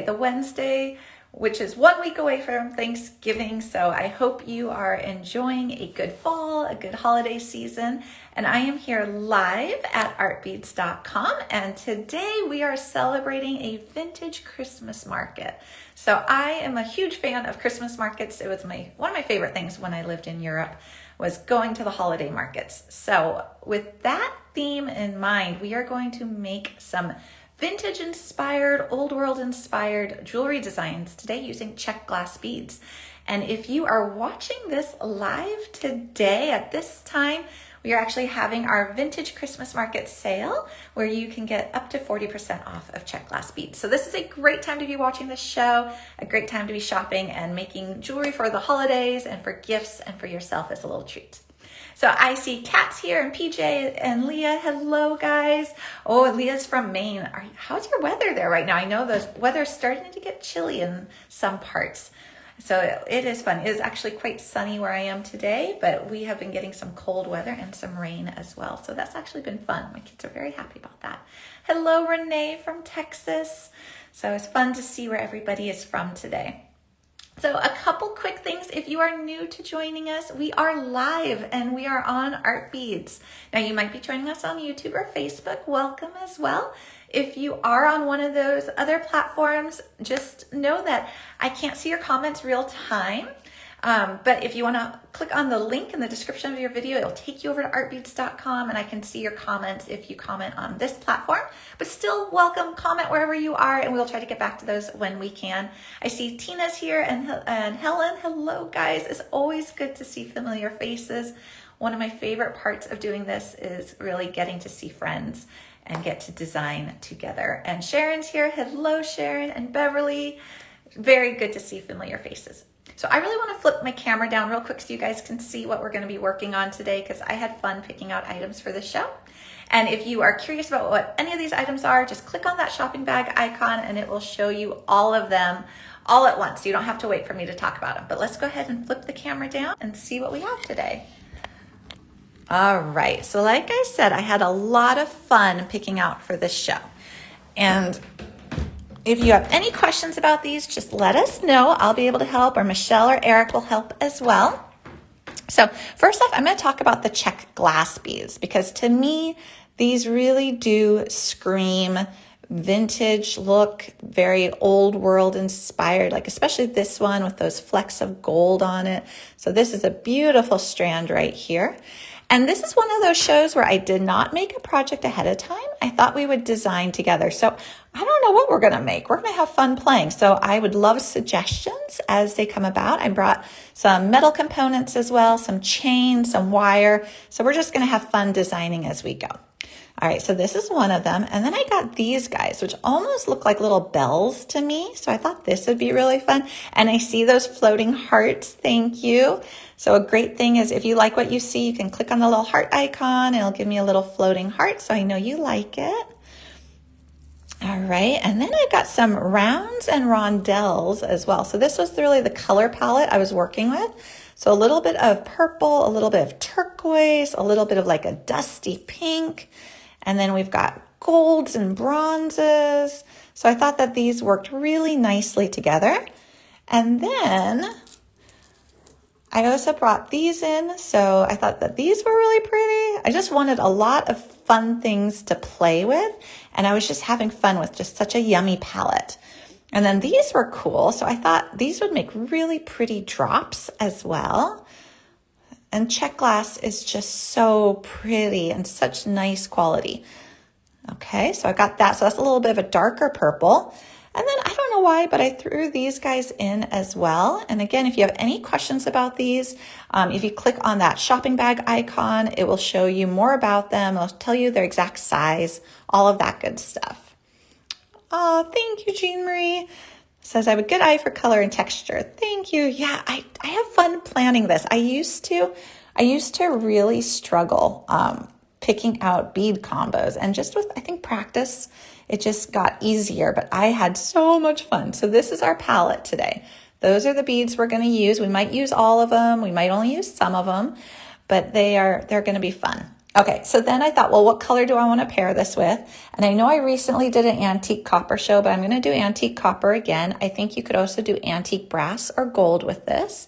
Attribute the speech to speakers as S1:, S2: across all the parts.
S1: the Wednesday, which is 1 week away from Thanksgiving. So I hope you are enjoying a good fall, a good holiday season. And I am here live at artbeads.com. And today we are celebrating a vintage Christmas market. So I am a huge fan of Christmas markets. It was one of my favorite things when I lived in Europe, was going to the holiday markets. So with that theme in mind, we are going to make some vintage inspired, old world inspired jewelry designs today using Czech glass beads. And if you are watching this live today at this time, we are actually having our vintage Christmas market sale where you can get up to 40% off of Czech glass beads. So this is a great time to be watching this show, a great time to be shopping and making jewelry for the holidays and for gifts and for yourself as a little treat. So I see Kat's here and PJ and Leah. Hello, guys. Oh, Leah's from Maine. How's your weather there right now? I know the weather's starting to get chilly in some parts. So it is fun. It is actually quite sunny where I am today, but we have been getting some cold weather and some rain as well. So that's actually been fun. My kids are very happy about that. Hello, Renee from Texas. So it's fun to see where everybody is from today. So a couple quick things. If you are new to joining us, we are live and we are on Art Beads. Now you might be joining us on YouTube or Facebook. Welcome as well. If you are on one of those other platforms, just know that I can't see your comments real time. But if you want to click on the link in the description of your video, it'll take you over to artbeads.com and I can see your comments if you comment on this platform. But still, welcome, comment wherever you are, and we'll try to get back to those when we can. I see Tina's here and Helen. Hello, guys. It's always good to see familiar faces. One of my favorite parts of doing this is really getting to see friends and get to design together. And Sharon's here. Hello, Sharon and Beverly. Very good to see familiar faces. So I really want to flip my camera down real quick so you guys can see what we're going to be working on today, because I had fun picking out items for this show. And if you are curious about what any of these items are, just click on that shopping bag icon and it will show you all of them all at once. You don't have to wait for me to talk about them. But let's go ahead and flip the camera down and see what we have today. All right, so like I said, I had a lot of fun picking out for this show. And if you have any questions about these, just let us know. I'll be able to help, or Michelle or Eric will help as well. So first off, I'm going to talk about the Czech glass beads, because to me, these really do scream vintage look, very old world inspired, like especially this one with those flecks of gold on it. So this is a beautiful strand right here. And this is one of those shows where I did not make a project ahead of time. I thought we would design together. So I don't know what we're going to make. We're going to have fun playing. So I would love suggestions as they come about. I brought some metal components as well, some chain, some wire. So we're just going to have fun designing as we go. All right, so this is one of them. And then I got these guys, which almost look like little bells to me. So I thought this would be really fun. And I see those floating hearts. Thank you. So a great thing is if you like what you see, you can click on the little heart icon. It'll give me a little floating heart, so I know you like it. All right, and then I got some rounds and rondelles as well. So this was really the color palette I was working with. So a little bit of purple, a little bit of turquoise, a little bit of like a dusty pink. And then we've got golds and bronzes. So I thought that these worked really nicely together. And then I also brought these in. So I thought that these were really pretty. I just wanted a lot of fun things to play with. And I was just having fun with just such a yummy palette. And then these were cool. So I thought these would make really pretty drops as well. And Czech glass is just so pretty and such nice quality. Okay, so I got that. So that's a little bit of a darker purple. And then I don't know why, but I threw these guys in as well. And again, if you have any questions about these, if you click on that shopping bag icon, it will show you more about them. It'll tell you their exact size, all of that good stuff. Oh, thank you, Jean Marie. Says I have a good eye for color and texture. Thank you. Yeah, I have fun planning this. I used to really struggle picking out bead combos, and just with, I think, practice, it just got easier, but I had so much fun. So this is our palette today. Those are the beads we're going to use. We might use all of them. We might only use some of them, but they're going to be fun. Okay, so then I thought, well, what color do I want to pair this with? And I know I recently did an antique copper show, but I'm going to do antique copper again. I think you could also do antique brass or gold with this.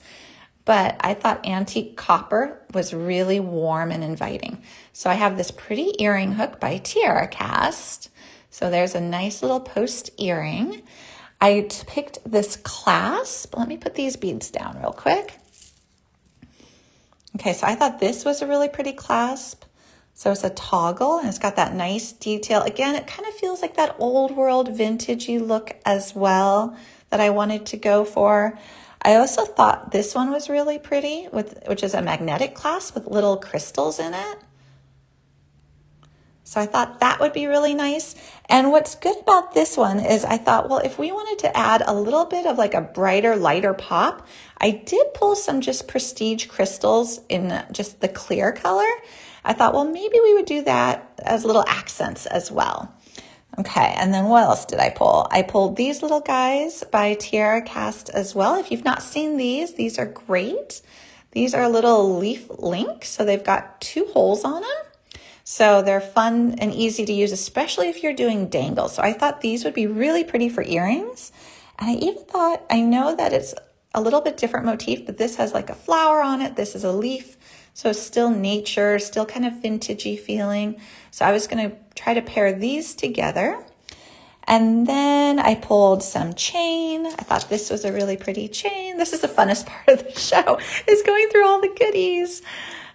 S1: But I thought antique copper was really warm and inviting. So I have this pretty earring hook by Tiara Cast. So there's a nice little post earring. I picked this clasp. Let me put these beads down real quick. Okay, so I thought this was a really pretty clasp. So it's a toggle and it's got that nice detail. Again, it kind of feels like that old world vintagey look as well that I wanted to go for. I also thought this one was really pretty, which is a magnetic clasp with little crystals in it. So I thought that would be really nice. And what's good about this one is I thought, well, if we wanted to add a little bit of like a brighter, lighter pop, I did pull some just prestige crystals in just the clear color. I thought, well, maybe we would do that as little accents as well. Okay, and then what else did I pull? I pulled these little guys by Tiara Cast as well. If you've not seen these are great. These are little leaf links, so they've got 2 holes on them. So they're fun and easy to use, especially if you're doing dangles. So I thought these would be really pretty for earrings. And I even thought, I know that it's a little bit different motif, but this has like a flower on it. This is a leaf. So it's still nature, still kind of vintagey feeling. So I was going to try to pair these together. And then I pulled some chain. I thought this was a really pretty chain. This is the funnest part of the show, is going through all the goodies.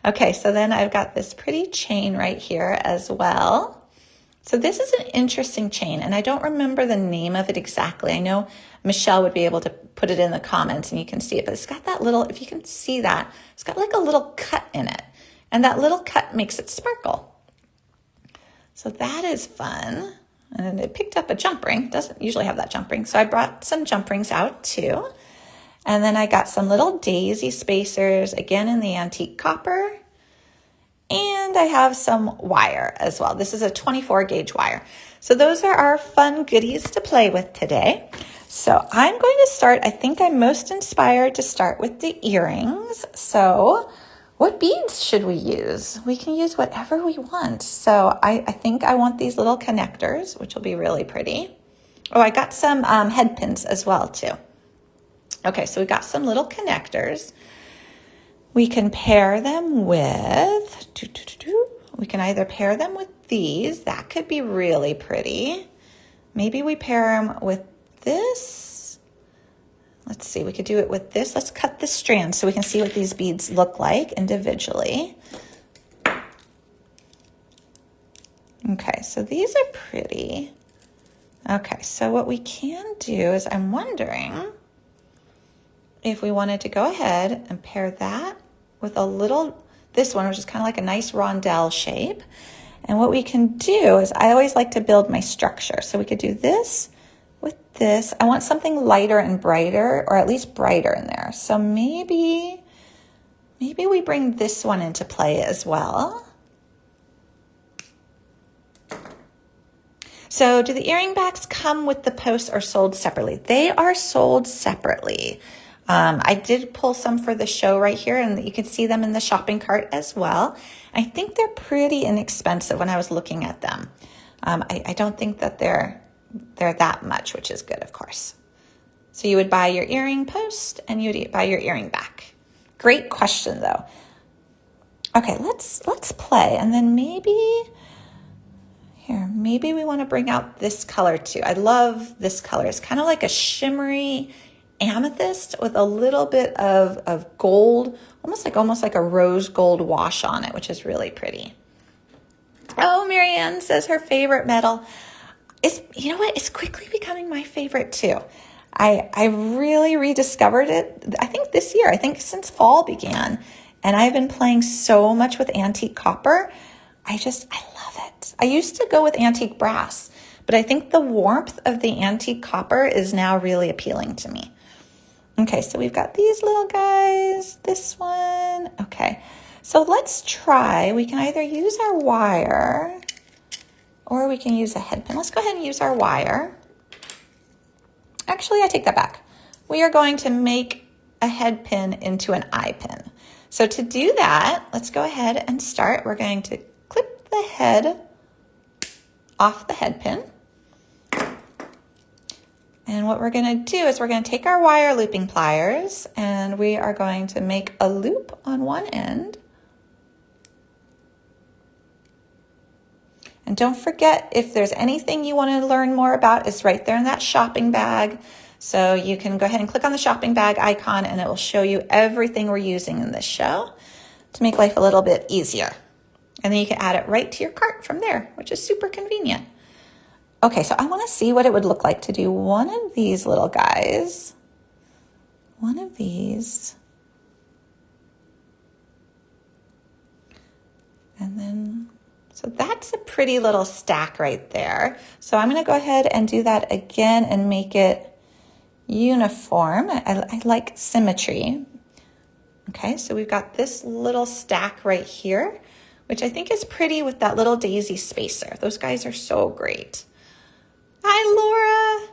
S1: Okay, so then I've got this pretty chain right here as well. So this is an interesting chain, and I don't remember the name of it exactly. I know Michelle would be able to put it in the comments and you can see it, but it's got that little, if you can see that, it's got like a little cut in it, and that little cut makes it sparkle. So that is fun. And it picked up a jump ring. It doesn't usually have that jump ring, so I brought some jump rings out too. And then I got some little daisy spacers, again in the antique copper. And I have some wire as well. This is a 24 gauge wire. So those are our fun goodies to play with today. So I'm going to start, I think I'm most inspired to start with the earrings. So what beads should we use? We can use whatever we want. So I think I want these little connectors, which will be really pretty. Oh, I got some head pins as well too. Okay, so we got some little connectors. We can pair them with, we can either pair them with these. That could be really pretty. Maybe we pair them with this. Let's see, we could do it with this. Let's cut the strand so we can see what these beads look like individually. Okay, so these are pretty. Okay, so what we can do is I'm wondering if we wanted to go ahead and pair that with a little, this one, which is kind of like a nice rondelle shape. And what we can do is I always like to build my structure. So we could do this with this. I want something lighter and brighter, or at least brighter in there. So maybe we bring this one into play as well. So do the earring backs come with the posts or sold separately? They are sold separately. I did pull some for the show right here, and you can see them in the shopping cart as well. I think they're pretty inexpensive when I was looking at them. I don't think that they're that much, which is good, of course. So you would buy your earring post and you would buy your earring back. Great question, though. Okay, let's play, and then maybe we want to bring out this color too. I love this color. It's kind of like a shimmery amethyst with a little bit of gold, almost like a rose gold wash on it, which is really pretty. Oh, Marianne says her favorite metal. You know what? It's quickly becoming my favorite too. I really rediscovered it, I think this year, I think since fall began. And I've been playing so much with antique copper. I love it. I used to go with antique brass, but I think the warmth of the antique copper is now really appealing to me. Okay, so we've got these little guys, this one. Okay, so let's try. We can either use our wire or we can use a head pin. Let's go ahead and use our wire. Actually, I take that back. We are going to make a head pin into an eye pin. So to do that, let's go ahead and start. We're going to the head off the head pin. And what we're going to do is we're going to take our wire looping pliers and we are going to make a loop on one end. And don't forget, if there's anything you want to learn more about, it's right there in that shopping bag. So you can go ahead and click on the shopping bag icon and it will show you everything we're using in this show to make life a little bit easier. And then you can add it right to your cart from there, which is super convenient. Okay, so I want to see what it would look like to do one of these little guys. One of these. And then, so that's a pretty little stack right there. So I'm going to go ahead and do that again and make it uniform. I like symmetry. Okay, so we've got this little stack right here, which I think is pretty with that little daisy spacer. Those guys are so great. Hi, Laura.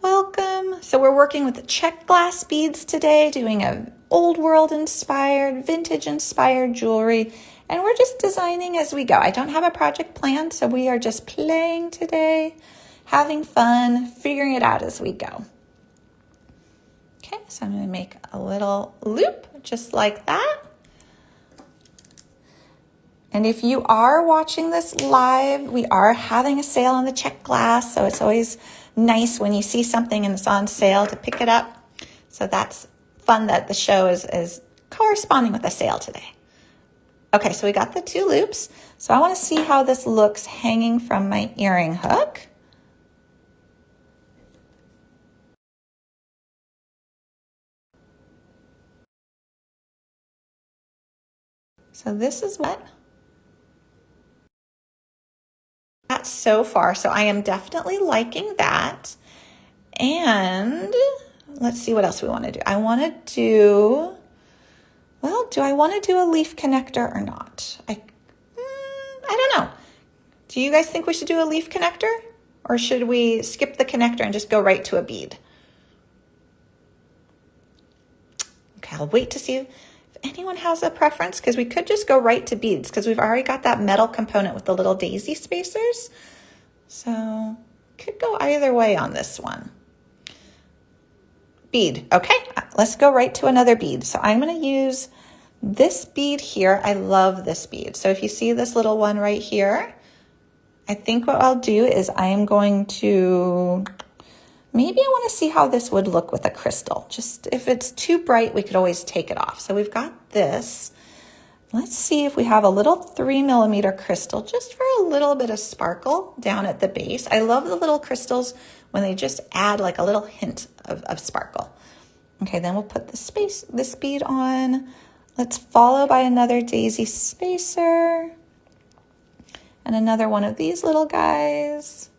S1: Welcome. So we're working with the Czech glass beads today, doing a old world inspired, vintage inspired jewelry. And we're just designing as we go. I don't have a project planned, so we are just playing today, having fun, figuring it out as we go. Okay, so I'm going to make a little loop just like that. And if you are watching this live, we are having a sale on the Czech glass, so it's always nice when you see something and it's on sale to pick it up. So that's fun that the show is corresponding with the sale today. Okay, so we got the two loops. So I want to see how this looks hanging from my earring hook. So this is what that's so far. So I am definitely liking that. And let's see what else we want to do. I want to do, well, do I want to do a leaf connector or not? I don't know. Do you guys think we should do a leaf connector? Or should we skip the connector and just go right to a bead? Okay, I'll wait to see if anyone has a preference, because we could just go right to beads because we've already got that metal component with the little daisy spacers. So could go either way on this one. Bead. Okay, let's go right to another bead. So I'm going to use this bead here. I love this bead. So if you see this little one right here, I think what I'll do is I am going to, maybe I want to see how this would look with a crystal. Just if it's too bright, we could always take it off. So we've got this. Let's see if we have a little 3mm crystal just for a little bit of sparkle down at the base. I love the little crystals when they just add like a little hint of sparkle. Okay, then we'll put this bead on. Let's follow by another daisy spacer and another one of these little guys.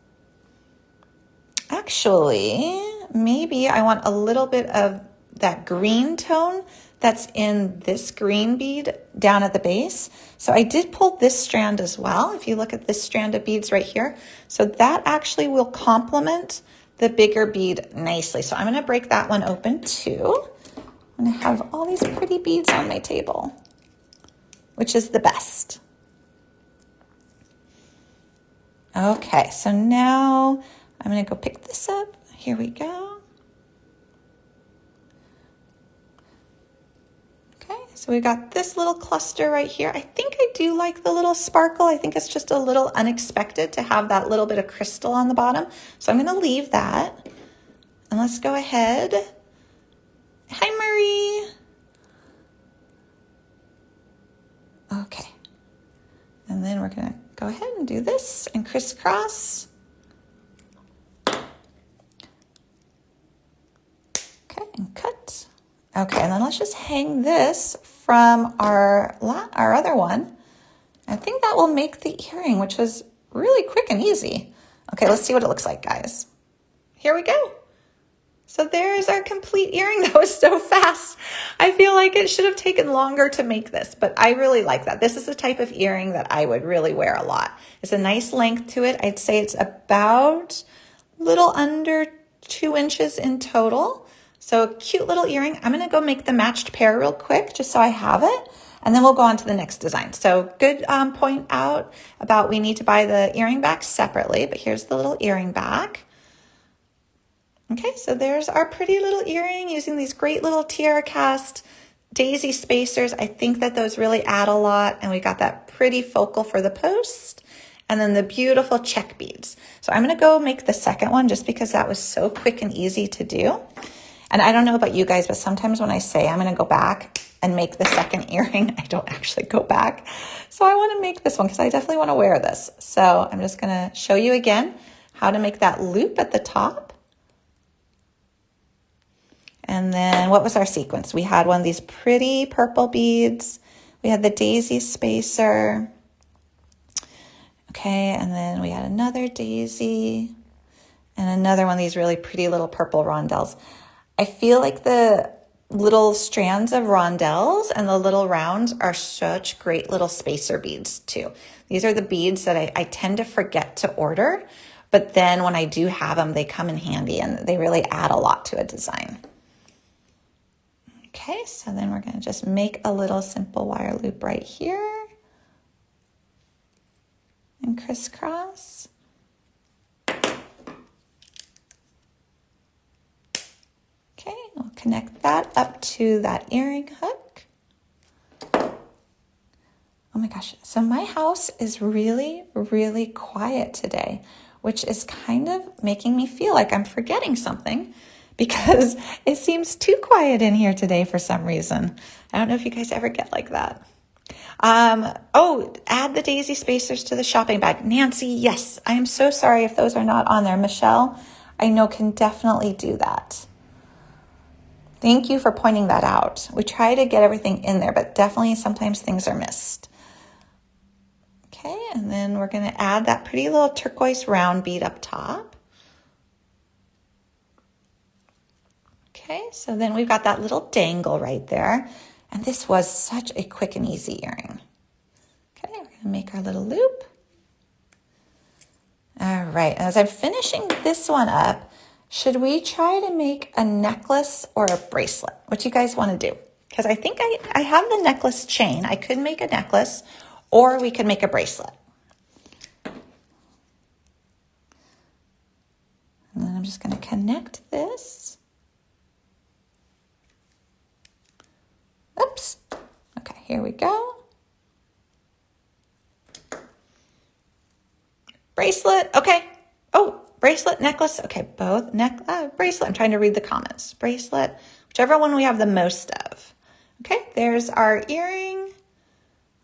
S1: Actually, maybe I want a little bit of that green tone that's in this green bead down at the base. So I did pull this strand as well. If you look at this strand of beads right here. So that actually will complement the bigger bead nicely. So I'm going to break that one open too. I'm going to have all these pretty beads on my table, which is the best. Okay, so now I'm going to go pick this up. Here we go. Okay, so we've got this little cluster right here. I think I do like the little sparkle. I think it's just a little unexpected to have that little bit of crystal on the bottom. So I'm going to leave that. And let's go ahead. Hi, Marie. Okay. And then we're going to go ahead and do this and crisscross. Okay, and cut. Okay, and then let's just hang this from our other one. I think that will make the earring, which was really quick and easy. Okay, let's see what it looks like, guys. Here we go. So there's our complete earring. That was so fast. I feel like it should have taken longer to make this, but I really like that. This is the type of earring that I would really wear a lot. It's a nice length to it. I'd say it's about a little under 2 inches in total. So a cute little earring. I'm going to go make the matched pair real quick just so I have it. and then we'll go on to the next design. So good point out about we need to buy the earring back separately, but here's the little earring back. Okay, so there's our pretty little earring using these great little tiara cast daisy spacers. I think that those really add a lot, and we got that pretty focal for the post, and then the beautiful Czech beads. So I'm gonna go make the second one just because that was so quick and easy to do. And I don't know about you guys, but sometimes when I say I'm gonna go back and make the second earring, I don't actually go back. So I wanna make this one because I definitely wanna wear this. So I'm just gonna show you again how to make that loop at the top. And then what was our sequence? We had one of these pretty purple beads. We had the daisy spacer. Okay, and then we had another daisy and another one of these really pretty little purple rondelles. I feel like the little strands of rondelles and the little rounds are such great little spacer beads too. These are the beads that I tend to forget to order, but then when I do have them, they come in handy and they really add a lot to a design. Okay, so then we're gonna just make a little simple wire loop right here and crisscross. Okay, we'll connect that up to that earring hook. Oh my gosh, so my house is really, really quiet today, which is kind of making me feel like I'm forgetting something, because it seems too quiet in here today for some reason. I don't know if you guys ever get like that. Oh, add the daisy spacers to the shopping bag. Nancy, yes, I am so sorry if those are not on there. Michelle, I know can definitely do that. Thank you for pointing that out. We try to get everything in there, but definitely sometimes things are missed. Okay, and then we're gonna add that pretty little turquoise round bead up top. Okay, so then we've got that little dangle right there. And this was such a quick and easy earring. Okay, we're gonna make our little loop. All right, as I'm finishing this one up, should we try to make a necklace or a bracelet? What do you guys wanna do? Because I think I have the necklace chain. I could make a necklace or we could make a bracelet. And then I'm just gonna connect this. Oops. Okay, here we go. Bracelet. Okay. Oh, bracelet, necklace. Okay, both bracelet. I'm trying to read the comments. Bracelet, whichever one we have the most of. Okay, there's our earring.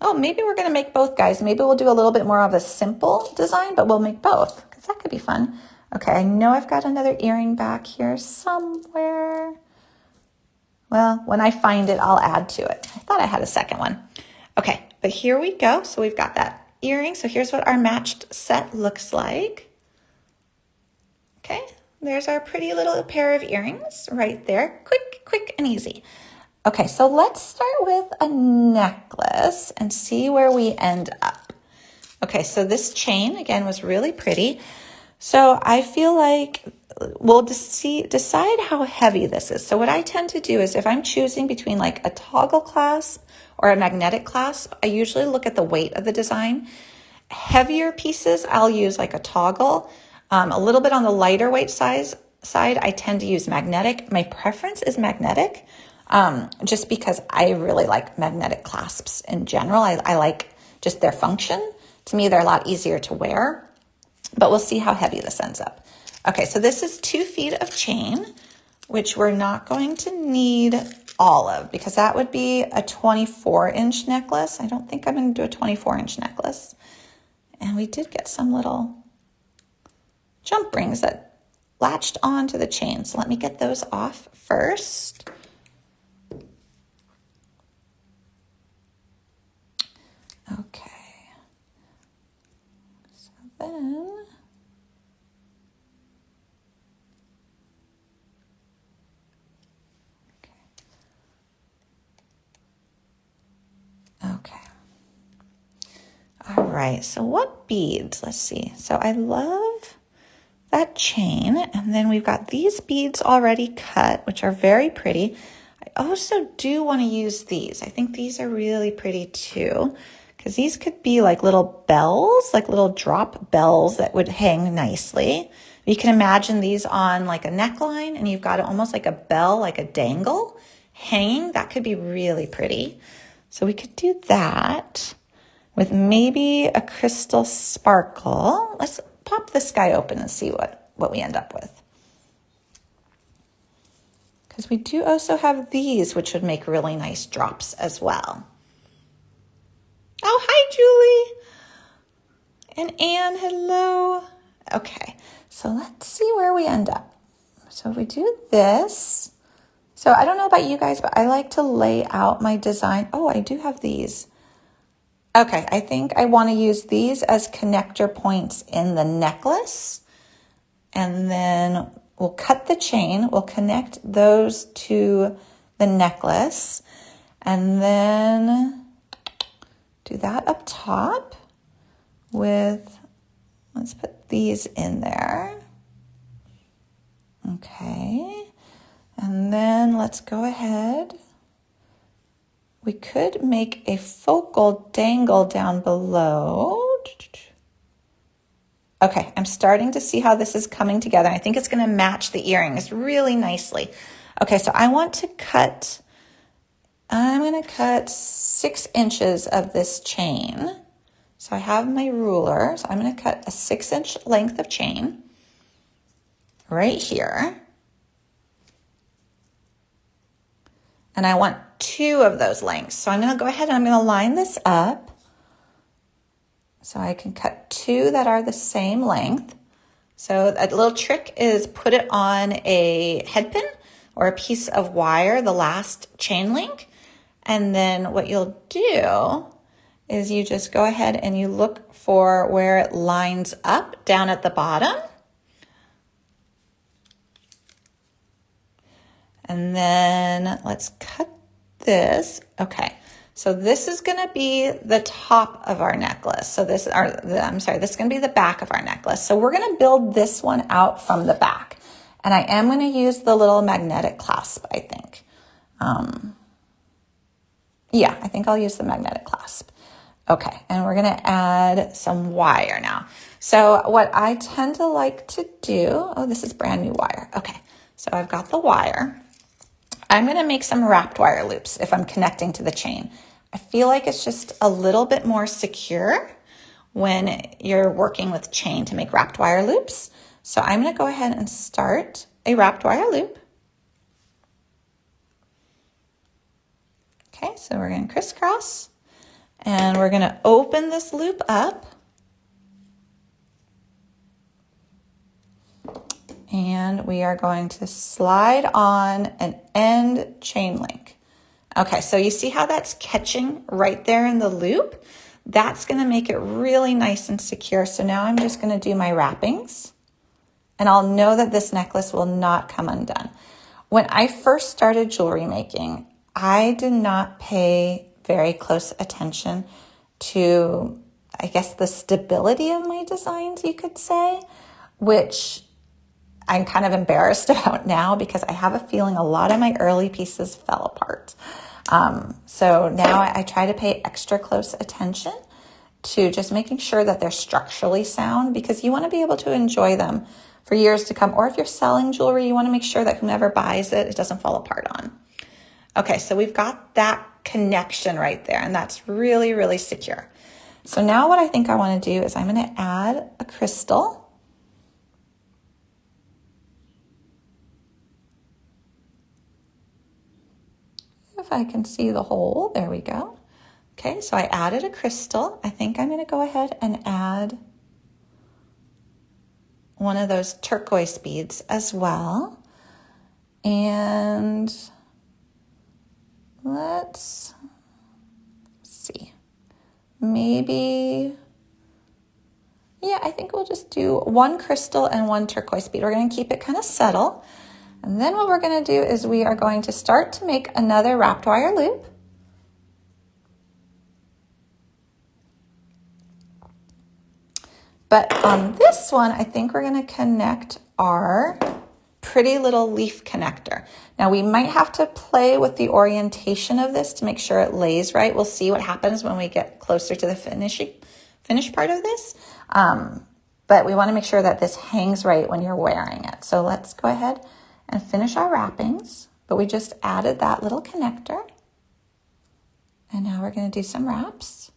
S1: Oh, maybe we're going to make both, guys. Maybe we'll do a little bit more of a simple design, but we'll make both because that could be fun. Okay, I know I've got another earring back here somewhere. Well, when I find it, I'll add to it. I thought I had a second one. Okay, but here we go. So we've got that earring. So here's what our matched set looks like. Okay, there's our pretty little pair of earrings right there. Quick, quick and easy. Okay, so let's start with a necklace and see where we end up. Okay, so this chain, again, was really pretty. So I feel like we'll decide how heavy this is. So what I tend to do is if I'm choosing between like a toggle clasp or a magnetic clasp, I usually look at the weight of the design. Heavier pieces, I'll use like a toggle. A little bit on the lighter weight side, I tend to use magnetic. My preference is magnetic, just because I really like magnetic clasps in general. I like just their function. To me, they're a lot easier to wear, but we'll see how heavy this ends up. Okay, so this is 2 feet of chain, which we're not going to need all of because that would be a 24-inch necklace. I don't think I'm going to do a 24-inch necklace. And we did get some little jump rings that latched onto the chain. So let me get those off first. Okay. So then... Okay. All right, so what beads? Let's see. So I love that chain, and then we've got these beads already cut, which are very pretty. I also do want to use these. I think these are really pretty too, because these could be like little bells, like little drop bells that would hang nicely. You can imagine these on like a neckline and you've got almost like a bell, like a dangle hanging. That could be really pretty. So we could do that with maybe a crystal sparkle. Let's pop this guy open and see what we end up with. Because we do also have these, which would make really nice drops as well. Oh, hi, Julie. And Anne, hello. Okay, so let's see where we end up. So if we do this, so I don't know about you guys, but I like to lay out my design. Oh, I do have these. Okay, I think I want to use these as connector points in the necklace. And then we'll cut the chain. We'll connect those to the necklace. And then do that up top with, let's put these in there. Okay. And then let's go ahead. We could make a focal dangle down below. Okay, I'm starting to see how this is coming together. I think it's going to match the earrings really nicely. Okay, so I want to cut, I'm going to cut 6 inches of this chain. So I have my ruler, so I'm going to cut a 6-inch length of chain right here. And I want 2 of those lengths. So I'm going to go ahead and I'm going to line this up. So I can cut 2 that are the same length. So a little trick is put it on a head pin or a piece of wire, the last chain link. And then what you'll do is you just go ahead and you look for where it lines up down at the bottom. And then let's cut this. Okay, so this is going to be the top of our necklace. So this, this is going to be the back of our necklace. So we're going to build this one out from the back. And I am going to use the little magnetic clasp, I think. Yeah, I think I'll use the magnetic clasp. Okay, and we're going to add some wire now. So what I tend to like to do, oh, this is brand new wire. Okay, so I've got the wire. I'm going to make some wrapped wire loops if I'm connecting to the chain. I feel like it's just a little bit more secure when you're working with chain to make wrapped wire loops. So I'm going to go ahead and start a wrapped wire loop. Okay, so we're going to crisscross and we're going to open this loop up. And we are going to slide on an end chain link. Okay, so you see how that's catching right there in the loop? That's going to make it really nice and secure. So now I'm just going to do my wrappings. And I'll know that this necklace will not come undone. When I first started jewelry making, I did not pay very close attention to, I guess, the stability of my designs, you could say, which I'm kind of embarrassed about now because I have a feeling a lot of my early pieces fell apart. So now I try to pay extra close attention to just making sure that they're structurally sound, because you want to be able to enjoy them for years to come. Or if you're selling jewelry, you want to make sure that whomever buys it, it doesn't fall apart on. Okay, so we've got that connection right there, and that's really, really secure. So now what I think I want to do is I'm going to add a crystal. If I can see the hole, there we go. Okay, so I added a crystal. I think I'm going to go ahead and add one of those turquoise beads as well. And let's see, maybe, yeah, I think we'll just do 1 crystal and 1 turquoise bead. We're going to keep it kind of subtle. And then what we're going to do is we are going to start to make another wrapped wire loop. But on this one, I think we're going to connect our pretty little leaf connector. Now we might have to play with the orientation of this to make sure it lays right. We'll see what happens when we get closer to the finish part of this. But we want to make sure that this hangs right when you're wearing it. So let's go ahead and finish our wrappings. But we just added that little connector. And now we're going to do some wraps.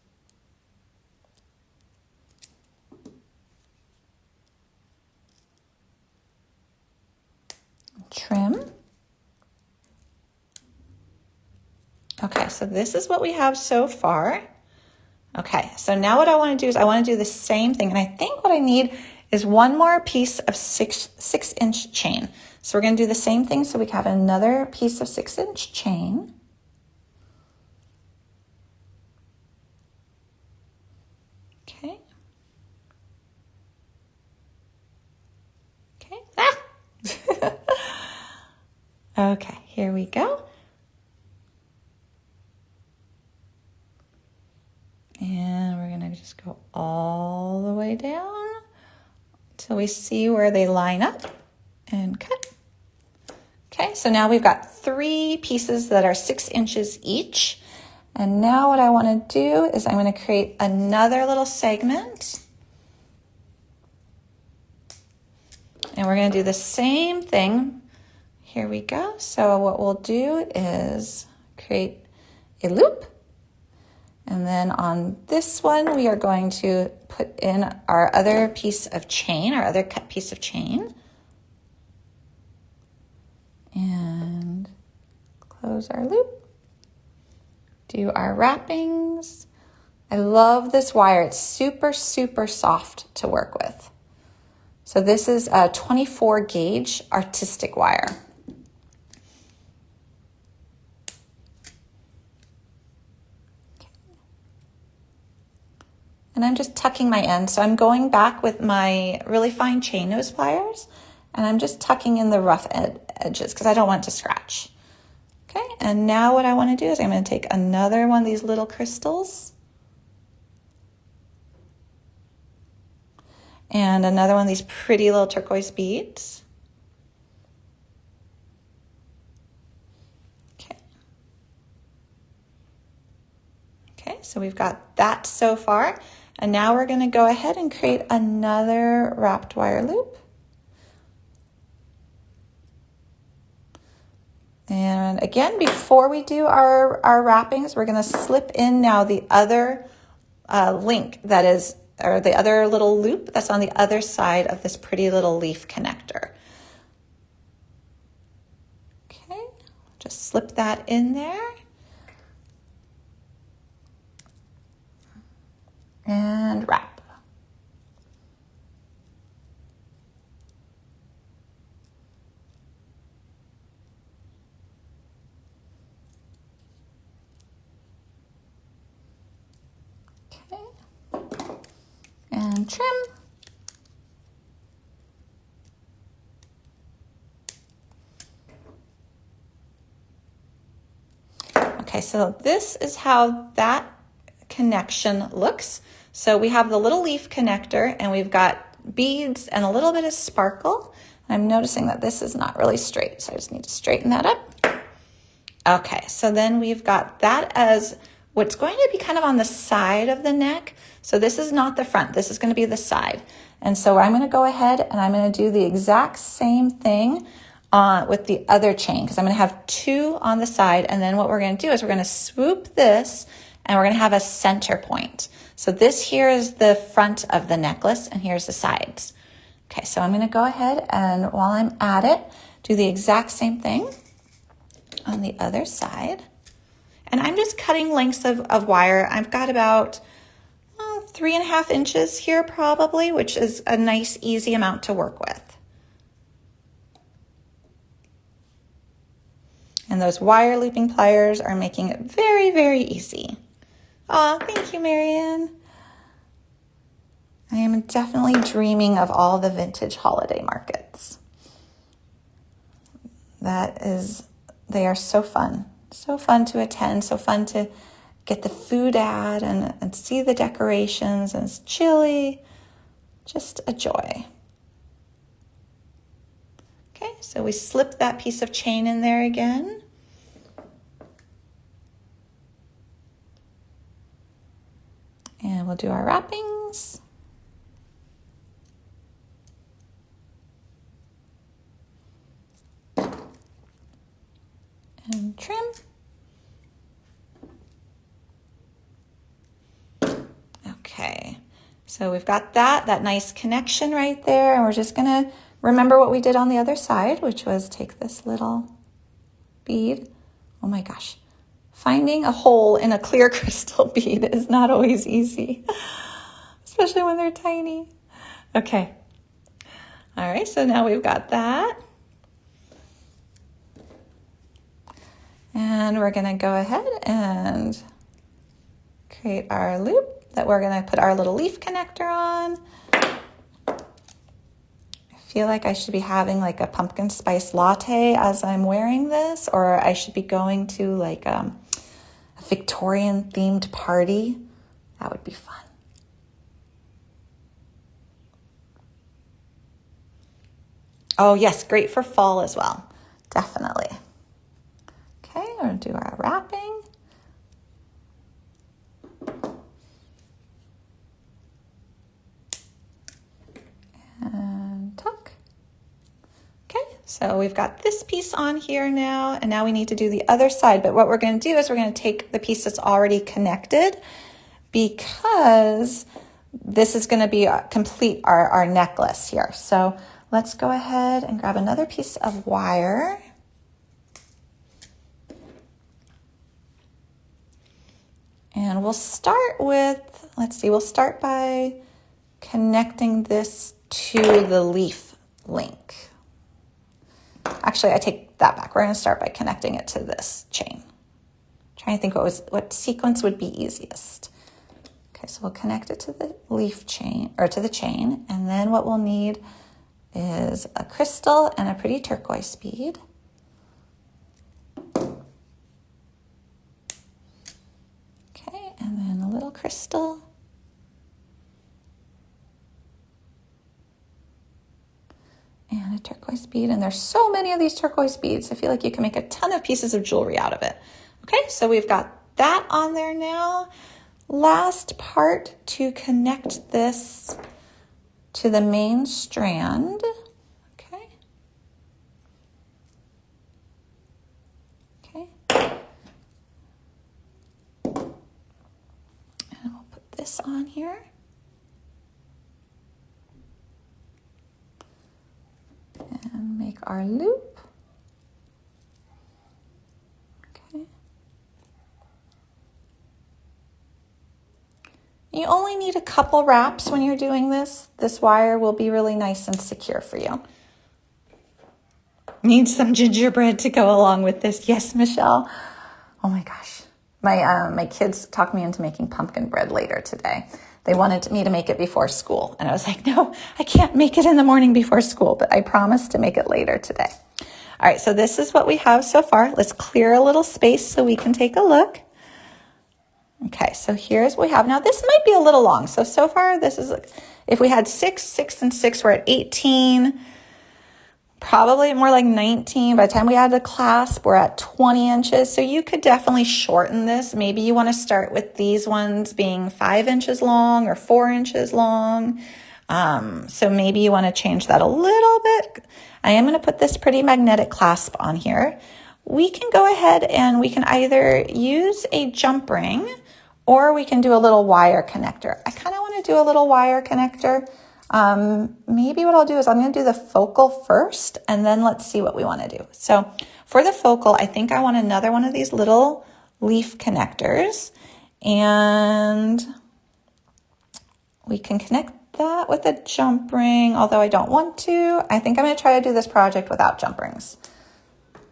S1: Trim. Okay, so this is what we have so far. Okay, so now what I want to do is I want to do the same thing, and I think what I need is one more piece of 6-inch chain. So we're going to do the same thing, so we have another piece of 6-inch chain. Okay. Okay. Ah! Okay, here we go. And we're going to just go all the way down till we see where they line up and cut. Okay, so now we've got 3 pieces that are 6 inches each. And now what I want to do is I'm going to create another little segment. And we're going to do the same thing. Here we go. So what we'll do is create a loop. And then on this one, we are going to put in our other piece of chain, our other cut piece of chain. And close our loop. Do our wrappings. I love this wire. It's super, super soft to work with. So this is a 24 gauge artistic wire. And I'm just tucking my end. So I'm going back with my really fine chain nose pliers, and I'm just tucking in the rough edges because I don't want it to scratch. Okay, and now what I want to do is I'm going to take another one of these little crystals and another one of these pretty little turquoise beads. Okay. Okay, so we've got that so far. And now we're going to go ahead and create another wrapped wire loop. And again, before we do our wrappings, we're going to slip in now the other link that is, or the other little loop that's on the other side of this pretty little leaf connector. Okay, just slip that in there. And wrap. Okay. And trim. Okay, so this is how that connection looks. So we have the little leaf connector and we've got beads and a little bit of sparkle. I'm noticing that this is not really straight, so I just need to straighten that up. Okay, so then we've got that as what's going to be kind of on the side of the neck. So this is not the front, this is going to be the side. And so I'm going to go ahead and I'm going to do the exact same thing with the other chain, because I'm going to have 2 on the side. And then what we're going to do is we're going to swoop this and we're going to have a center point. So this here is the front of the necklace and here's the sides. Okay, so I'm going to go ahead and while I'm at it, do the exact same thing on the other side. And I'm just cutting lengths of wire. I've got about 3.5 inches here probably, which is a nice, easy amount to work with. And those wire looping pliers are making it very, very easy. Oh, thank you, Marianne. I am definitely dreaming of all the vintage holiday markets. They are so fun to attend, so fun to get the food at and see the decorations, and it's chilly, just a joy. Okay, so we slip that piece of chain in there again. And we'll do our wrappings. And trim. Okay, so we've got that nice connection right there, and we're just gonna remember what we did on the other side, which was take this little bead. Oh my gosh, finding a hole in a clear crystal bead is not always easy, especially when they're tiny. Okay, all right, so now we've got that. And we're gonna go ahead and create our loop that we're gonna put our little leaf connector on. I feel like I should be having like a pumpkin spice latte as I'm wearing this, or I should be going to like a Victorian themed party. That would be fun. Oh yes, great for fall as well, definitely. Okay, we're gonna do our wrapping. And tuck. Okay, so we've got this piece on here now, and now we need to do the other side. But what we're gonna do is we're gonna take the piece that's already connected, because this is gonna be complete our necklace here. So let's go ahead and grab another piece of wire. And we'll start with, let's see, we'll start by connecting this to the leaf link. Actually, I take that back. We're going to start by connecting it to this chain. Trying to think what sequence would be easiest. Okay, so we'll connect it to the leaf chain, or to the chain, and then what we'll need is a crystal and a pretty turquoise bead. And then a little crystal. And a turquoise bead. And there's so many of these turquoise beads. I feel like you can make a ton of pieces of jewelry out of it. Okay, so we've got that on there now. Last part to connect this to the main strand. Okay. Okay. This on here. And make our loop. Okay. You only need a couple wraps when you're doing this. This wire will be really nice and secure for you. Need some gingerbread to go along with this. Yes, Michelle. Oh my gosh. My kids talked me into making pumpkin bread later today. They wanted me to make it before school. And I was like, no, I can't make it in the morning before school, but I promised to make it later today. All right, so this is what we have so far. Let's clear a little space so we can take a look. Okay, so here's what we have. Now this might be a little long. So far this is, if we had 6, 6, and 6, we're at 18. Probably more like 19. By the time we add the clasp, we're at 20 inches. So you could definitely shorten this. Maybe you want to start with these ones being 5 inches long or 4 inches long. So maybe you want to change that a little bit. I am going to put this pretty magnetic clasp on here. We can go ahead and we can either use a jump ring or we can do a little wire connector. I kind of want to do a little wire connector. Maybe what I'll do is I'm going to do the focal first, and then let's see what we want to do. So for the focal, I think I want another one of these little leaf connectors, and we can connect that with a jump ring, although I don't want to. I think I'm going to try to do this project without jump rings,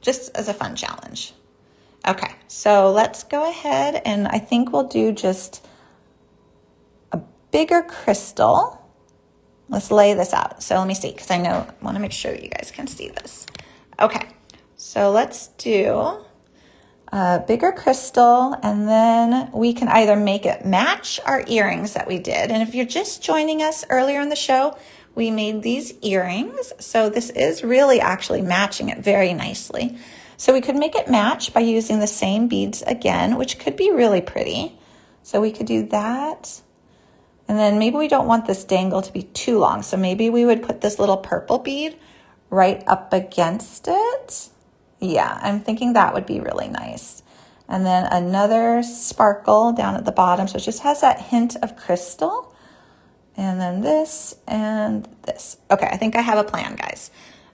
S1: just as a fun challenge. Okay, so let's go ahead, and I think we'll do just a bigger crystal. Let's lay this out. So let me see, because I want to make sure you guys can see this. Okay, so let's do a bigger crystal, and then we can either make it match our earrings that we did. And if you're just joining us earlier in the show, we made these earrings. So this is really actually matching it very nicely. So we could make it match by using the same beads again, which could be really pretty. So we could do that. And then maybe we don't want this dangle to be too long. So maybe we would put this little purple bead right up against it. Yeah, I'm thinking that would be really nice. And then another sparkle down at the bottom. So it just has that hint of crystal. And then this and this. Okay, I think I have a plan, guys.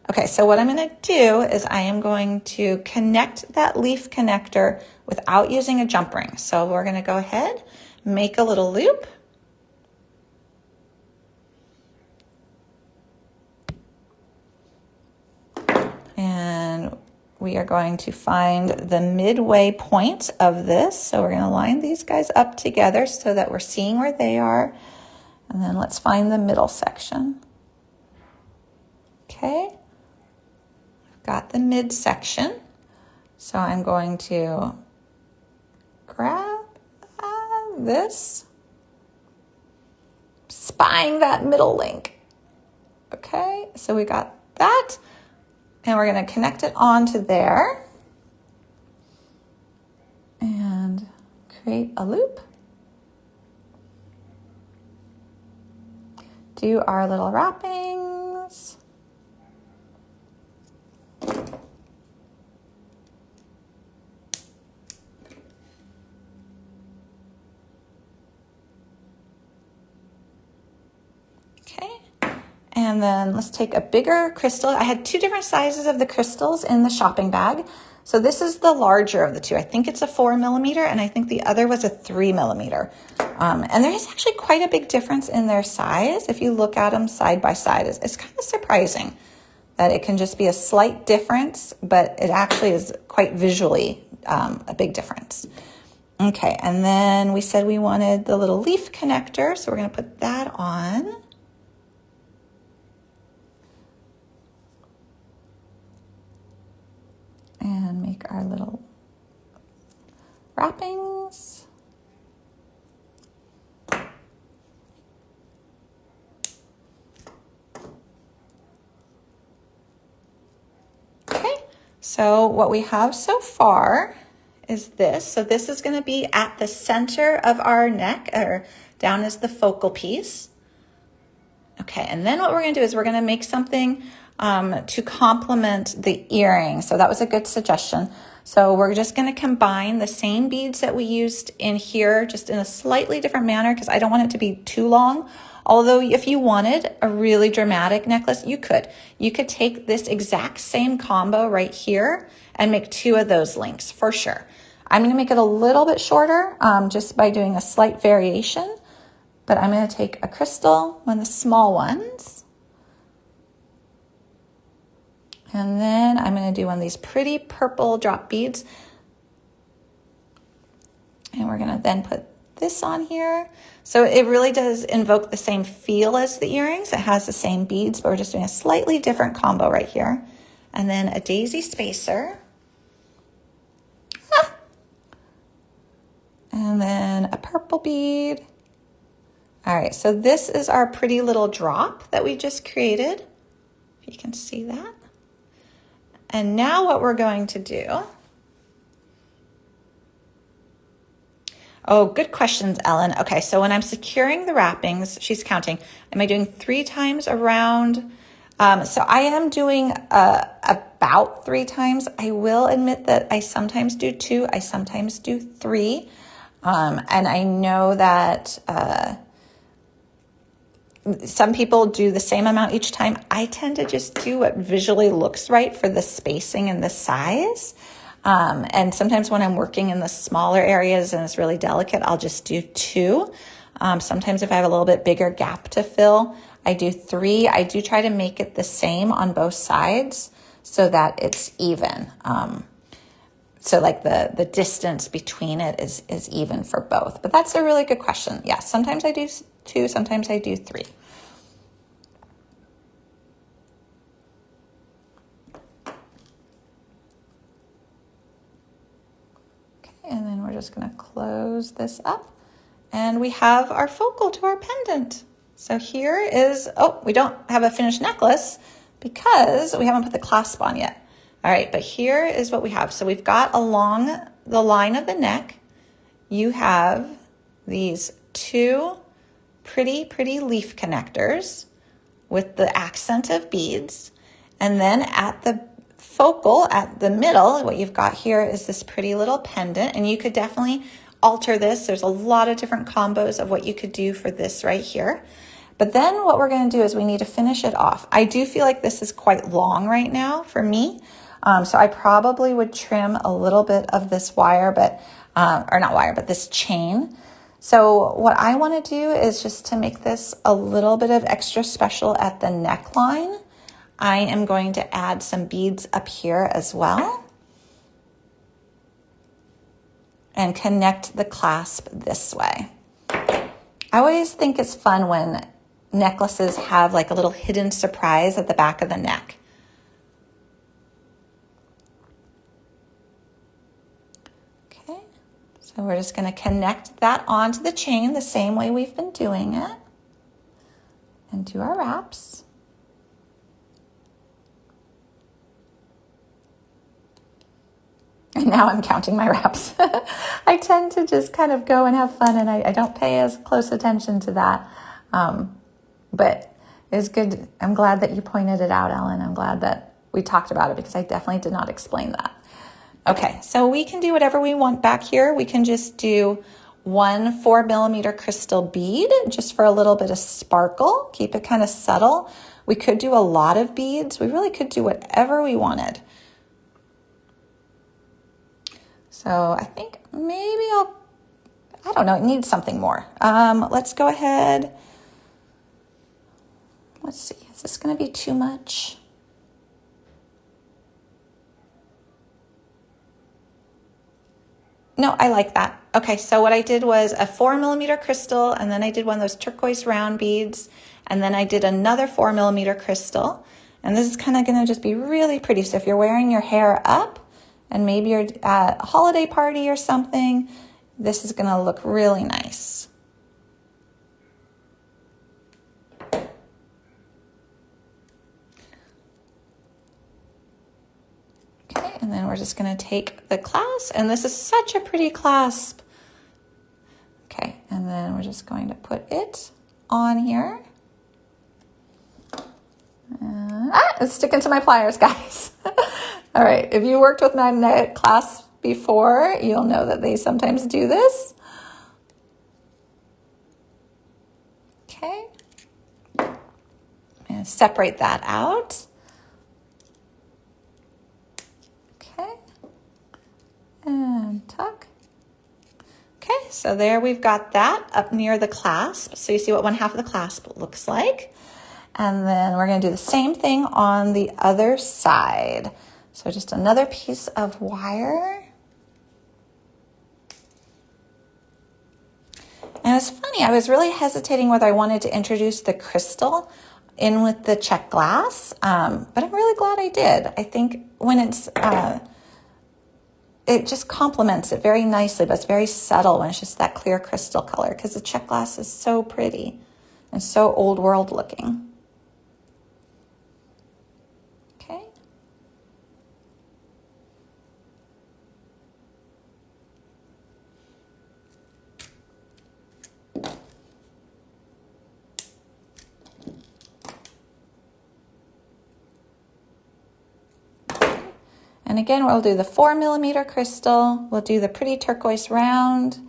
S1: Okay, so what I'm gonna do is I am going to connect that leaf connector without using a jump ring. So we're gonna go ahead, make a little loop. And we are going to find the midway point of this. So we're gonna line these guys up together so that we're seeing where they are. And then let's find the middle section. Okay, I've got the mid section. So I'm going to grab this, spying that middle link. Okay, so we got that. And we're going to connect it onto there and create a loop. Do our little wrappings. And then let's take a bigger crystal. I had two different sizes of the crystals in the shopping bag. So this is the larger of the two. I think it's a 4mm and I think the other was a 3mm. And there is actually quite a big difference in their size. If you look at them side by side, it's kind of surprising that it can just be a slight difference, but it actually is quite visually a big difference. Okay, and then we said we wanted the little leaf connector, so we're gonna put that on. And make our little wrappings. Okay, so what we have so far is this. So this is going to be at the center of our neck, or down as the focal piece. Okay, and then what we're going to do is we're going to make something to complement the earring. So that was a good suggestion. So we're just going to combine the same beads that we used in here, just in a slightly different manner, because I don't want it to be too long. Although if you wanted a really dramatic necklace, you could. You could take this exact same combo right here and make two of those links for sure. I'm going to make it a little bit shorter just by doing a slight variation. But I'm going to take a crystal, one of the small ones. And then I'm going to do one of these pretty purple drop beads. And we're going to then put this on here. So it really does invoke the same feel as the earrings. It has the same beads, but we're just doing a slightly different combo right here. And then a daisy spacer. And then a purple bead. All right, so this is our pretty little drop that we just created. If you can see that. And now what we're going to do. Oh, good questions, Ellen. Okay, so when I'm securing the wrappings, she's counting. Am I doing 3 times around? So I am doing about 3 times. I will admit that I sometimes do 2. I sometimes do 3. And I know that some people do the same amount each time. I tend to just do what visually looks right for the spacing and the size. And sometimes when I'm working in the smaller areas and it's really delicate, I'll just do 2. Sometimes if I have a little bit bigger gap to fill, I do 3. I do try to make it the same on both sides so that it's even. So like the distance between it is even for both. But that's a really good question. Yeah, sometimes I do 2, sometimes I do 3. Okay, and then we're just going to close this up. And we have our focal to our pendant. So here is, oh, we don't have a finished necklace because we haven't put the clasp on yet. All right, but here is what we have. So we've got along the line of the neck, you have these two pretty leaf connectors with the accent of beads. And then at the focal, at the middle, what you've got here is this pretty little pendant, and you could definitely alter this. There's a lot of different combos of what you could do for this right here. But then what we're going to do is we need to finish it off. I do feel like this is quite long right now for me. So I probably would trim a little bit of this wire, but, or not wire, but this chain. So what I want to do is just to make this a little bit of extra special at the neckline. I am going to add some beads up here as well and connect the clasp this way. I always think it's fun when necklaces have like a little hidden surprise at the back of the neck. Okay, so we're just going to connect that onto the chain the same way we've been doing it and do our wraps. And now I'm counting my wraps. I tend to just kind of go and have fun, and I don't pay as close attention to that. But it's good. I'm glad that you pointed it out, Ellen. I'm glad that we talked about it because I definitely did not explain that. Okay, so we can do whatever we want back here. We can just do 1 4mm crystal bead just for a little bit of sparkle. Keep it kind of subtle. We could do a lot of beads. We really could do whatever we wanted. So I think maybe I don't know, it needs something more. Let's go ahead. Let's see, is this going to be too much? No, I like that. Okay, so what I did was a 4mm crystal, and then I did one of those turquoise round beads, and then I did another 4mm crystal. And this is kind of going to just be really pretty. So if you're wearing your hair up, and maybe you're at a holiday party or something, this is going to look really nice. Okay, and then we're just going to take the clasp, and this is such a pretty clasp. Okay, and then we're just going to put it on here. It's sticking to my pliers, guys. All right, if you worked with magnetic clasps before, you'll know that they sometimes do this. Okay, and separate that out. Okay, and tuck. Okay, so there we've got that up near the clasp. So you see what one half of the clasp looks like. And then we're going to do the same thing on the other side. So just another piece of wire. And it's funny, I was really hesitating whether I wanted to introduce the crystal in with the Czech glass, but I'm really glad I did. I think when it's, it just complements it very nicely, but it's very subtle when it's just that clear crystal color, because the Czech glass is so pretty and so old world looking. Okay. And again, we'll do the 4mm crystal, we'll do the pretty turquoise round,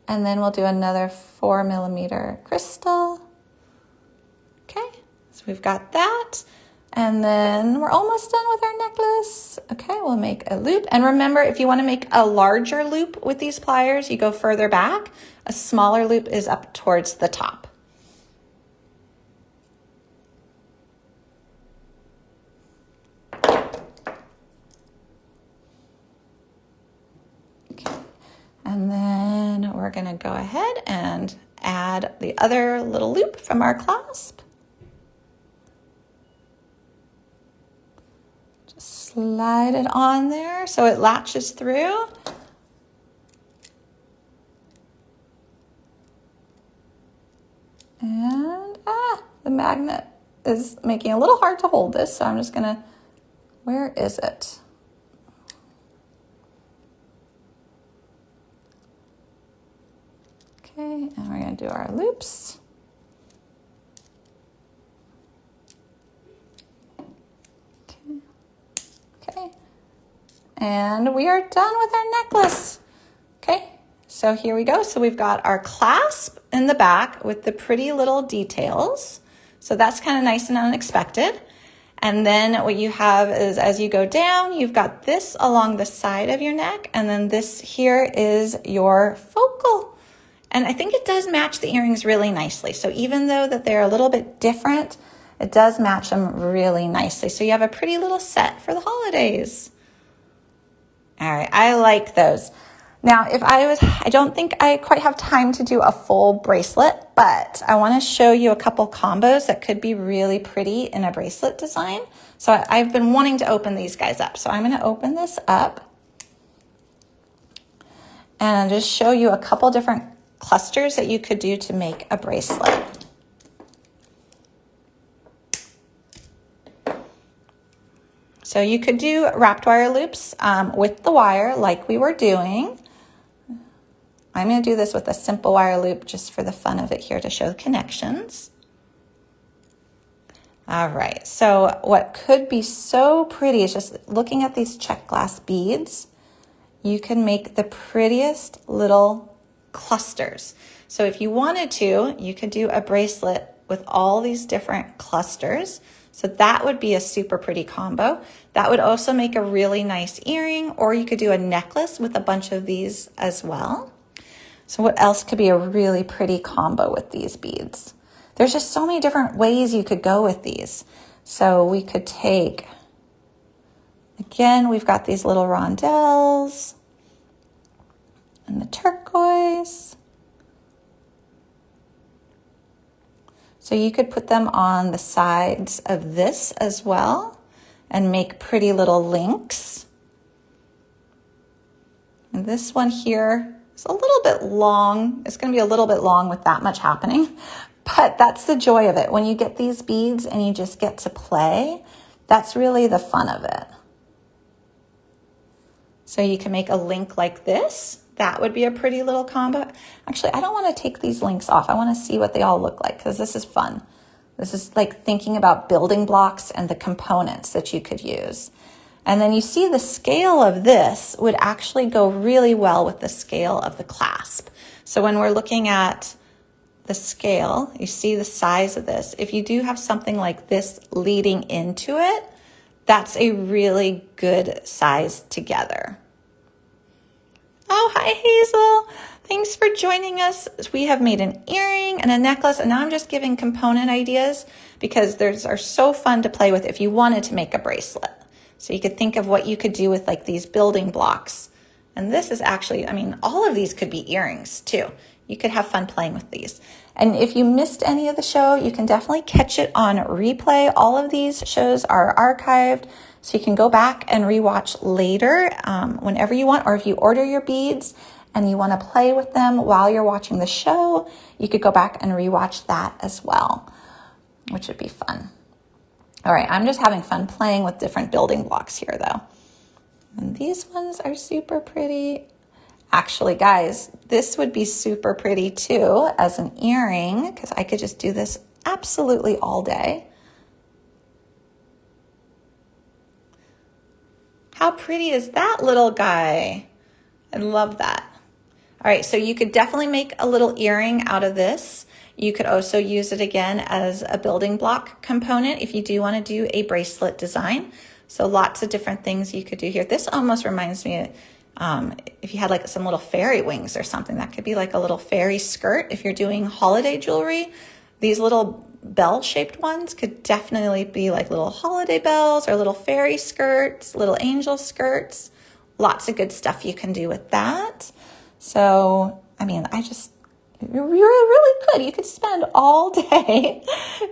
S1: and then we'll do another 4mm crystal. Okay, so we've got that. And then we're almost done with our necklace. Okay, we'll make a loop. And remember, if you want to make a larger loop with these pliers, you go further back. A smaller loop is up towards the top. And then we're going to go ahead and add the other little loop from our clasp. Just slide it on there so it latches through. And the magnet is making it a little hard to hold this, so I'm just gonna, where is it? Okay, and we're gonna do our loops. Okay, and we are done with our necklace. Okay, so here we go. So we've got our clasp in the back with the pretty little details. So that's kind of nice and unexpected. And then what you have is, as you go down, you've got this along the side of your neck, and then this here is your focal. And I think it does match the earrings really nicely. So even though that they're a little bit different, it does match them really nicely. So you have a pretty little set for the holidays. All right, I like those. Now, I don't think I quite have time to do a full bracelet, but I want to show you a couple combos that could be really pretty in a bracelet design. So I've been wanting to open these guys up. So I'm going to open this up and just show you a couple different clusters that you could do to make a bracelet. So you could do wrapped wire loops with the wire like we were doing. I'm going to do this with a simple wire loop just for the fun of it here to show the connections. All right, so what could be so pretty is just looking at these Czech glass beads. You can make the prettiest little clusters. So if you wanted to, you could do a bracelet with all these different clusters. So that would be a super pretty combo. That would also make a really nice earring, or you could do a necklace with a bunch of these as well. So what else could be a really pretty combo with these beads? There's just so many different ways you could go with these. So we could take, again, we've got these little rondelles and the turquoise. So you could put them on the sides of this as well and make pretty little links. And this one here is a little bit long. It's going to be a little bit long with that much happening, but that's the joy of it. When you get these beads and you just get to play, that's really the fun of it. So you can make a link like this. That would be a pretty little combo. Actually, I don't want to take these links off. I want to see what they all look like because this is fun. This is like thinking about building blocks and the components that you could use. And then you see the scale of this would actually go really well with the scale of the clasp. So when we're looking at the scale, you see the size of this. If you do have something like this leading into it, that's a really good size together. Oh, hi Hazel. Thanks for joining us. We have made an earring and a necklace, and now I'm just giving component ideas because those are so fun to play with if you wanted to make a bracelet. So you could think of what you could do with like these building blocks. And this is actually, I mean, all of these could be earrings too. You could have fun playing with these. And if you missed any of the show, you can definitely catch it on replay. All of these shows are archived, so you can go back and rewatch later whenever you want. Or if you order your beads and you want to play with them while you're watching the show, you could go back and rewatch that as well, which would be fun. All right, I'm just having fun playing with different building blocks here though. And these ones are super pretty. Actually, guys, this would be super pretty too as an earring because I could just do this absolutely all day. How pretty is that little guy? I love that. All right, so you could definitely make a little earring out of this. You could also use it again as a building block component if you do want to do a bracelet design. So lots of different things you could do here. This almost reminds me of if you had like some little fairy wings or something, that could be like a little fairy skirt. If you're doing holiday jewelry, these little bell-shaped ones could definitely be like little holiday bells or little fairy skirts, little angel skirts. Lots of good stuff you can do with that. So, I mean, you really could. You could spend all day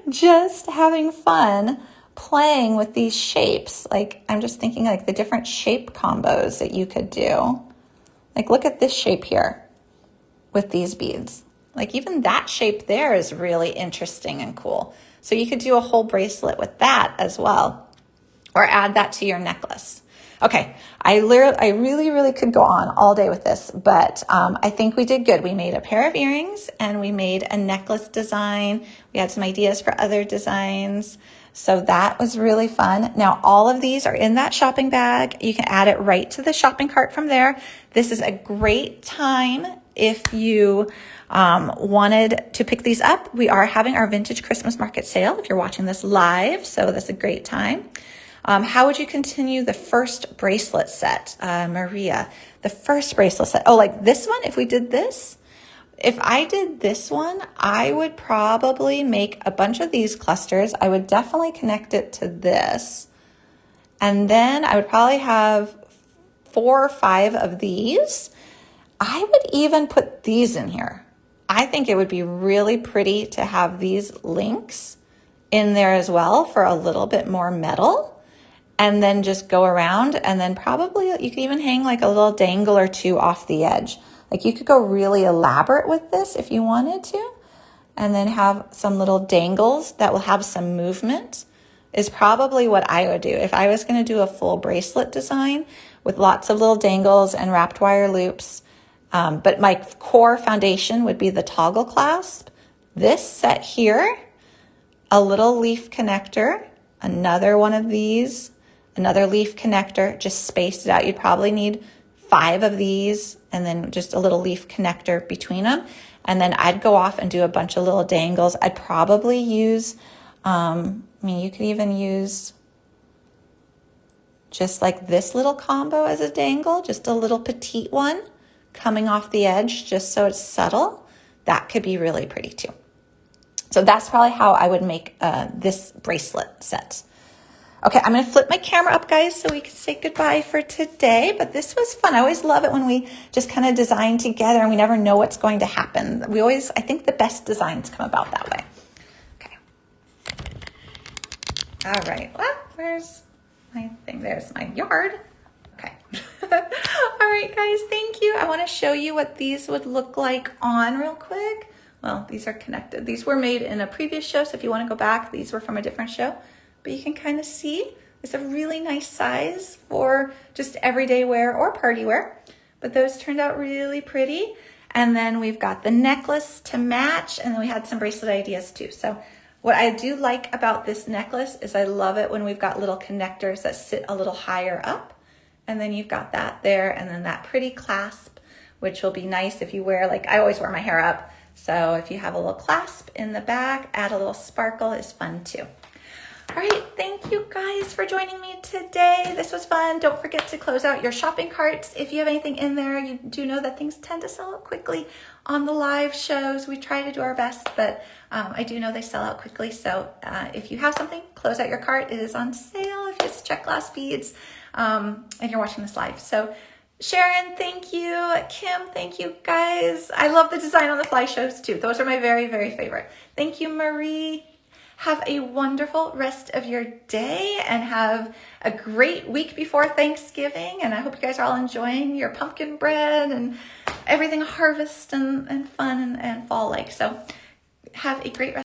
S1: just having fun playing with these shapes. Like, I'm just thinking like the different shape combos that you could do. Like, look at this shape here with these beads. Like even that shape there is really interesting and cool. So you could do a whole bracelet with that as well, or add that to your necklace. Okay, I really could go on all day with this, but I think we did good. We made a pair of earrings and we made a necklace design. We had some ideas for other designs. So that was really fun. Now all of these are in that shopping bag. You can add it right to the shopping cart from there. This is a great time if you wanted to pick these up. We are having our vintage Christmas market sale if you're watching this live, so that's a great time. How would you continue the first bracelet set, Maria? The first bracelet set. Oh, like this one, if we did this? If I did this one, I would probably make a bunch of these clusters. I would definitely connect it to this. And then I would probably have 4 or 5 of these. I would even put these in here. I think it would be really pretty to have these links in there as well for a little bit more metal. And then just go around, and then probably you could even hang like a little dangle or 2 off the edge. Like you could go really elaborate with this if you wanted to, and then have some little dangles that will have some movement is probably what I would do. If I was going to do a full bracelet design with lots of little dangles and wrapped wire loops, but my core foundation would be the toggle clasp, this set here, a little leaf connector, another one of these, another leaf connector, just spaced it out. You'd probably need 5 of these and then just a little leaf connector between them. And then I'd go off and do a bunch of little dangles. I'd probably use, you could even use just like this little combo as a dangle, just a little petite one coming off the edge just so it's subtle. That could be really pretty too. So that's probably how I would make this bracelet set. Okay, I'm going to flip my camera up, guys, so we can say goodbye for today. But this was fun. I always love it when we just kind of design together and we never know what's going to happen. I think the best designs come about that way. Okay. All right. Well, where's my thing? There's my yard. Okay. All right, guys, thank you. I want to show you what these would look like on real quick. Well, these are connected. These were made in a previous show, so if you want to go back, these were from a different show. But you can kind of see it's a really nice size for just everyday wear or party wear. But those turned out really pretty. And then we've got the necklace to match, and then we had some bracelet ideas too. So what I do like about this necklace is I love it when we've got little connectors that sit a little higher up. And then you've got that there, and then that pretty clasp, which will be nice if you wear, like I always wear my hair up. So if you have a little clasp in the back, add a little sparkle is fun too. All right, thank you guys for joining me today. This was fun. Don't forget to close out your shopping carts. If you have anything in there, you do know that things tend to sell out quickly on the live shows. We try to do our best, but I do know they sell out quickly. So if you have something, close out your cart. It is on sale if it's Czech glass beads and you're watching this live. So Sharon, thank you. Kim, thank you guys. I love the design on the fly shows too. Those are my very, very favorite. Thank you, Marie. Have a wonderful rest of your day and have a great week before Thanksgiving. And I hope you guys are all enjoying your pumpkin bread and everything harvest and fun and fall like. So have a great rest.